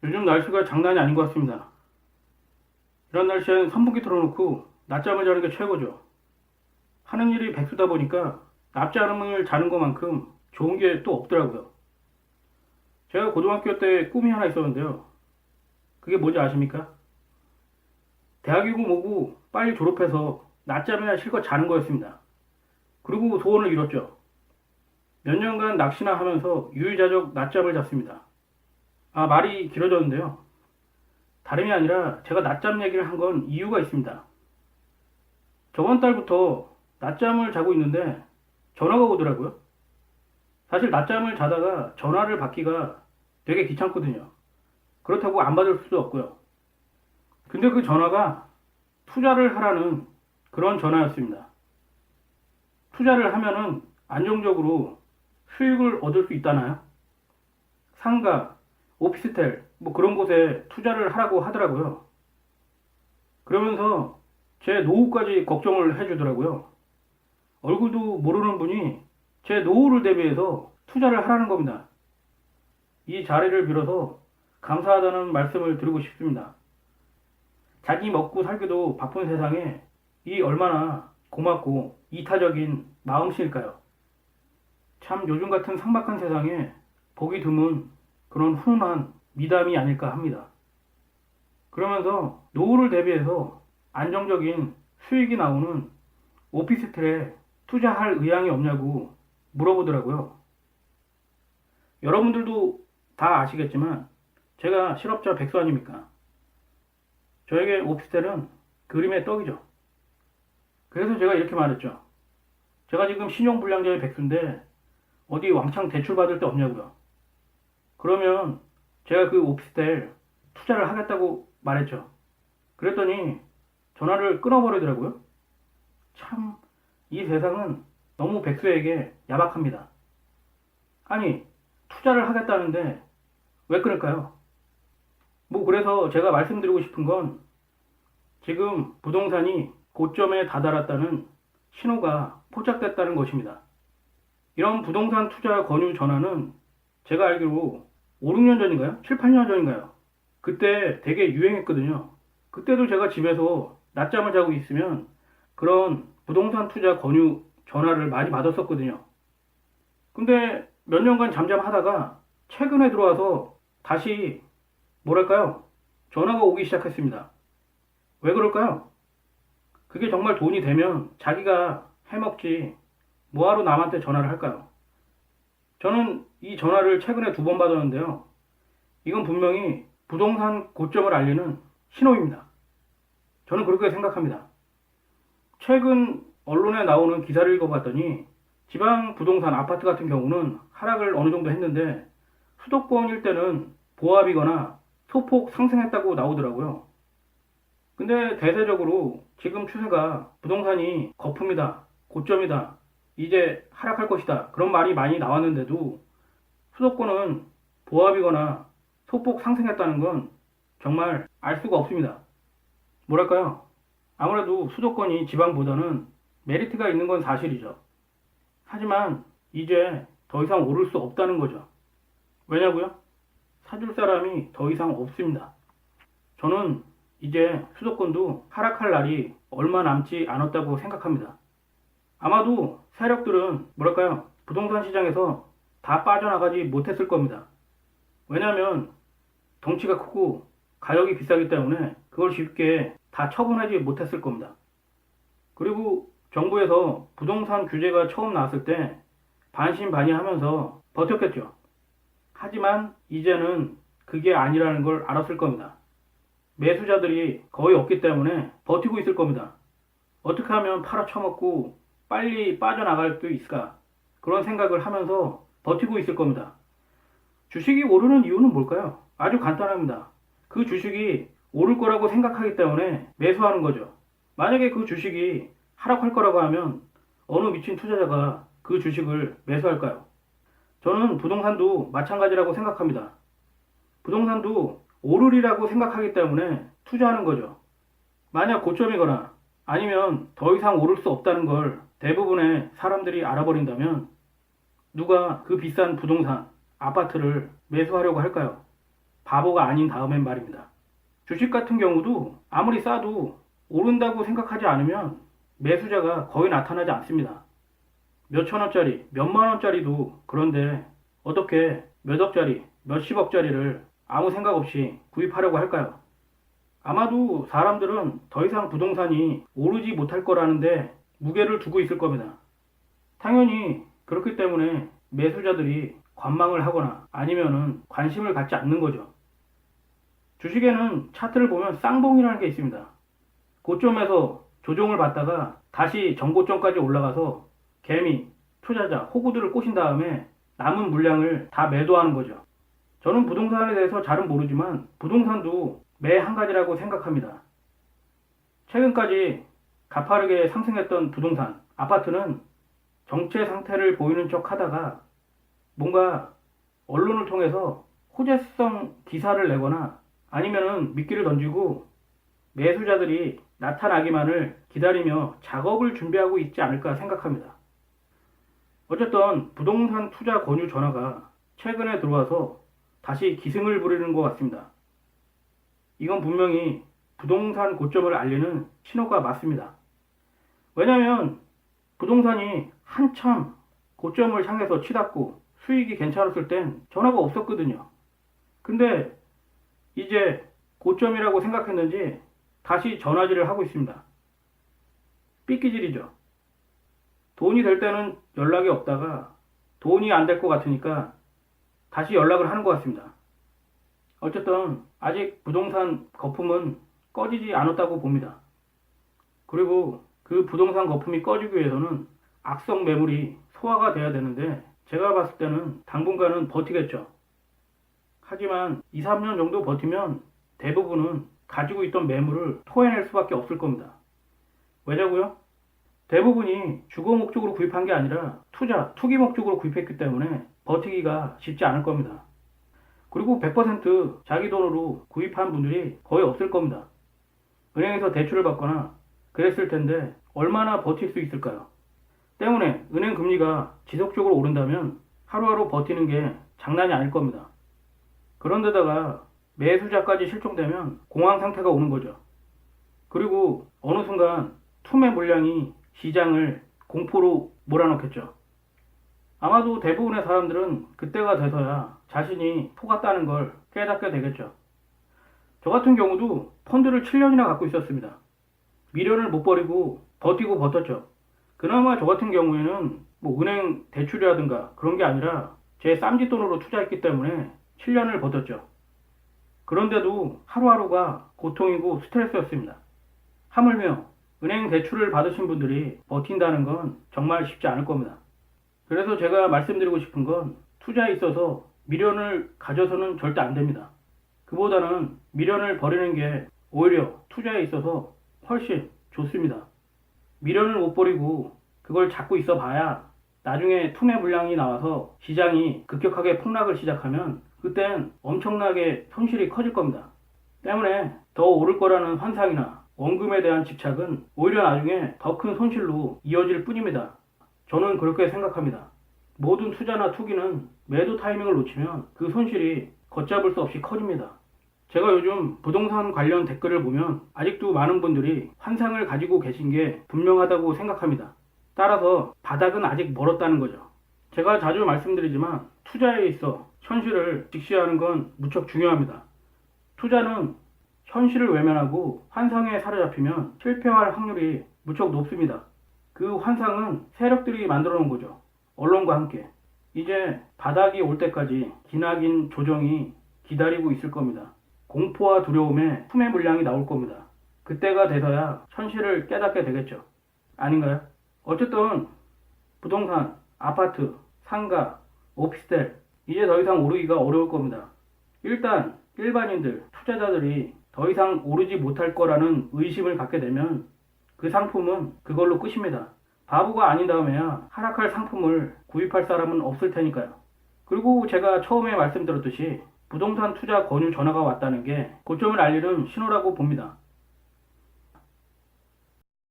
요즘 날씨가 장난이 아닌 것 같습니다. 이런 날씨엔 선풍기 틀어놓고 낮잠을 자는 게 최고죠. 하는 일이 백수다 보니까 낮잠을 자는 것만큼 좋은 게 또 없더라고요. 제가 고등학교 때 꿈이 하나 있었는데요. 그게 뭔지 아십니까? 대학이고 뭐고 빨리 졸업해서 낮잠이나 실컷 자는 거였습니다. 그리고 소원을 이뤘죠. 몇 년간 낚시나 하면서 유유자적 낮잠을 잤습니다. 아, 말이 길어졌는데요. 다름이 아니라 제가 낮잠 얘기를 한 건 이유가 있습니다. 저번 달부터 낮잠을 자고 있는데 전화가 오더라고요. 사실 낮잠을 자다가 전화를 받기가 되게 귀찮거든요. 그렇다고 안 받을 수도 없고요. 근데 그 전화가 투자를 하라는 그런 전화였습니다. 투자를 하면은 안정적으로 수익을 얻을 수 있다나요? 상가, 오피스텔, 뭐 그런 곳에 투자를 하라고 하더라고요. 그러면서 제 노후까지 걱정을 해주더라고요. 얼굴도 모르는 분이 제 노후를 대비해서 투자를 하라는 겁니다. 이 자리를 빌어서 감사하다는 말씀을 드리고 싶습니다. 자기 먹고 살기도 바쁜 세상에 이 얼마나 고맙고 이타적인 마음씨일까요? 참 요즘 같은 삭막한 세상에 보기 드문 그런 훈훈한 미담이 아닐까 합니다. 그러면서 노후를 대비해서 안정적인 수익이 나오는 오피스텔에 투자할 의향이 없냐고 물어보더라고요. 여러분들도 다 아시겠지만 제가 실업자 백수 아닙니까? 저에게 오피스텔은 그림의 떡이죠. 그래서 제가 이렇게 말했죠. 제가 지금 신용불량자의 백수인데 어디 왕창 대출 받을 데 없냐고요. 그러면 제가 그 오피스텔 투자를 하겠다고 말했죠. 그랬더니 전화를 끊어버리더라고요. 참, 이 세상은 너무 백수에게 야박합니다. 아니, 투자를 하겠다는데 왜 끊을까요? 뭐 그래서 제가 말씀드리고 싶은 건 지금 부동산이 고점에 다다랐다는 신호가 포착됐다는 것입니다. 이런 부동산 투자 권유 전화는 제가 알기로 5, 6년 전인가요? 7, 8년 전인가요? 그때 되게 유행했거든요. 그때도 제가 집에서 낮잠을 자고 있으면 그런 부동산 투자 권유 전화를 많이 받았었거든요. 근데 몇 년간 잠잠하다가 최근에 들어와서 다시 뭐랄까요? 전화가 오기 시작했습니다. 왜 그럴까요? 그게 정말 돈이 되면 자기가 해먹지 뭐하러 남한테 전화를 할까요? 저는 이 전화를 최근에 2번 받았는데요. 이건 분명히 부동산 고점을 알리는 신호입니다. 저는 그렇게 생각합니다. 최근 언론에 나오는 기사를 읽어봤더니 지방 부동산 아파트 같은 경우는 하락을 어느 정도 했는데 수도권 일대는 보합이거나 소폭 상승했다고 나오더라고요. 근데 대세적으로 지금 추세가 부동산이 거품이다, 고점이다, 이제 하락할 것이다 그런 말이 많이 나왔는데도 수도권은 보합이거나 소폭 상승했다는 건 정말 알 수가 없습니다. 뭐랄까요? 아무래도 수도권이 지방보다는 메리트가 있는 건 사실이죠. 하지만 이제 더 이상 오를 수 없다는 거죠. 왜냐고요? 사줄 사람이 더 이상 없습니다. 저는 이제 수도권도 하락할 날이 얼마 남지 않았다고 생각합니다. 아마도 세력들은 뭐랄까요? 부동산 시장에서 다 빠져나가지 못했을 겁니다. 왜냐하면 덩치가 크고 가격이 비싸기 때문에 그걸 쉽게 다 처분하지 못했을 겁니다. 그리고 정부에서 부동산 규제가 처음 나왔을 때 반신반의하면서 버텼겠죠. 하지만 이제는 그게 아니라는 걸 알았을 겁니다. 매수자들이 거의 없기 때문에 버티고 있을 겁니다. 어떻게 하면 팔아쳐먹고 빨리 빠져나갈 수 있을까? 그런 생각을 하면서 버티고 있을 겁니다. 주식이 오르는 이유는 뭘까요? 아주 간단합니다. 그 주식이 오를 거라고 생각하기 때문에 매수하는 거죠. 만약에 그 주식이 하락할 거라고 하면 어느 미친 투자자가 그 주식을 매수할까요? 저는 부동산도 마찬가지라고 생각합니다. 부동산도 오르리라고 생각하기 때문에 투자하는 거죠. 만약 고점이거나 아니면 더 이상 오를 수 없다는 걸 대부분의 사람들이 알아버린다면 누가 그 비싼 부동산, 아파트를 매수하려고 할까요? 바보가 아닌 다음엔 말입니다. 주식 같은 경우도 아무리 싸도 오른다고 생각하지 않으면 매수자가 거의 나타나지 않습니다. 몇천 원짜리, 몇만 원짜리도 그런데 어떻게 몇 억짜리, 몇십억짜리를 아무 생각 없이 구입하려고 할까요? 아마도 사람들은 더 이상 부동산이 오르지 못할 거라는데 무게를 두고 있을 겁니다. 당연히 그렇기 때문에 매수자들이 관망을 하거나 아니면은 관심을 갖지 않는 거죠. 주식에는 차트를 보면 쌍봉이라는 게 있습니다. 고점에서 조정을 받다가 다시 전고점까지 올라가서 개미, 투자자, 호구들을 꼬신 다음에 남은 물량을 다 매도하는 거죠. 저는 부동산에 대해서 잘은 모르지만 부동산도 매 한 가지라고 생각합니다. 최근까지 가파르게 상승했던 부동산, 아파트는 정체 상태를 보이는 척 하다가 뭔가 언론을 통해서 호재성 기사를 내거나 아니면은 미끼를 던지고 매수자들이 나타나기만을 기다리며 작업을 준비하고 있지 않을까 생각합니다. 어쨌든 부동산 투자 권유 전화가 최근에 들어와서 다시 기승을 부리는 것 같습니다. 이건 분명히 부동산 고점을 알리는 신호가 맞습니다. 왜냐하면 부동산이 한참 고점을 향해서 치닫고 수익이 괜찮았을 땐 전화가 없었거든요. 근데 이제 고점이라고 생각했는지 다시 전화질을 하고 있습니다. 삐끼질이죠. 돈이 될 때는 연락이 없다가 돈이 안 될 것 같으니까 다시 연락을 하는 것 같습니다. 어쨌든 아직 부동산 거품은 꺼지지 않았다고 봅니다. 그리고 그 부동산 거품이 꺼지기 위해서는 악성 매물이 소화가 돼야 되는데 제가 봤을 때는 당분간은 버티겠죠. 하지만 2, 3년 정도 버티면 대부분은 가지고 있던 매물을 토해낼 수밖에 없을 겁니다. 왜냐고요? 대부분이 주거 목적으로 구입한 게 아니라 투기 목적으로 구입했기 때문에 버티기가 쉽지 않을 겁니다. 그리고 100% 자기 돈으로 구입한 분들이 거의 없을 겁니다. 은행에서 대출을 받거나 그랬을 텐데 얼마나 버틸 수 있을까요? 때문에 은행 금리가 지속적으로 오른다면 하루하루 버티는 게 장난이 아닐 겁니다. 그런데다가 매수자까지 실종되면 공황 상태가 오는 거죠. 그리고 어느 순간 투매 물량이 시장을 공포로 몰아넣겠죠. 아마도 대부분의 사람들은 그때가 돼서야 자신이 속았다는 걸 깨닫게 되겠죠. 저 같은 경우도 펀드를 7년이나 갖고 있었습니다. 미련을 못 버리고 버티고 버텼죠. 그나마 저 같은 경우에는 뭐 은행 대출이라든가 그런 게 아니라 제 쌈짓돈으로 투자했기 때문에 7년을 버텼죠. 그런데도 하루하루가 고통이고 스트레스였습니다. 하물며 은행 대출을 받으신 분들이 버틴다는 건 정말 쉽지 않을 겁니다. 그래서 제가 말씀드리고 싶은 건 투자에 있어서 미련을 가져서는 절대 안 됩니다. 그보다는 미련을 버리는 게 오히려 투자에 있어서 훨씬 좋습니다. 미련을 못 버리고 그걸 잡고 있어 봐야 나중에 투매 물량이 나와서 시장이 급격하게 폭락을 시작하면 그땐 엄청나게 손실이 커질 겁니다. 때문에 더 오를 거라는 환상이나 원금에 대한 집착은 오히려 나중에 더 큰 손실로 이어질 뿐입니다. 저는 그렇게 생각합니다. 모든 투자나 투기는 매도 타이밍을 놓치면 그 손실이 걷잡을 수 없이 커집니다. 제가 요즘 부동산 관련 댓글을 보면 아직도 많은 분들이 환상을 가지고 계신 게 분명하다고 생각합니다. 따라서 바닥은 아직 멀었다는 거죠. 제가 자주 말씀드리지만 투자에 있어 현실을 직시하는 건 무척 중요합니다. 투자는 현실을 외면하고 환상에 사로잡히면 실패할 확률이 무척 높습니다. 그 환상은 세력들이 만들어 놓은 거죠. 언론과 함께. 이제 바닥이 올 때까지 기나긴 조정이 기다리고 있을 겁니다. 공포와 두려움에 투매 물량이 나올 겁니다. 그때가 돼서야 현실을 깨닫게 되겠죠. 아닌가요? 어쨌든 부동산, 아파트, 상가, 오피스텔 이제 더 이상 오르기가 어려울 겁니다. 일단 일반인들, 투자자들이 더 이상 오르지 못할 거라는 의심을 갖게 되면 그 상품은 그걸로 끝입니다. 바보가 아닌 다음에야 하락할 상품을 구입할 사람은 없을 테니까요. 그리고 제가 처음에 말씀드렸듯이 부동산 투자 권유 전화가 왔다는 게 고점을 알리는 신호라고 봅니다.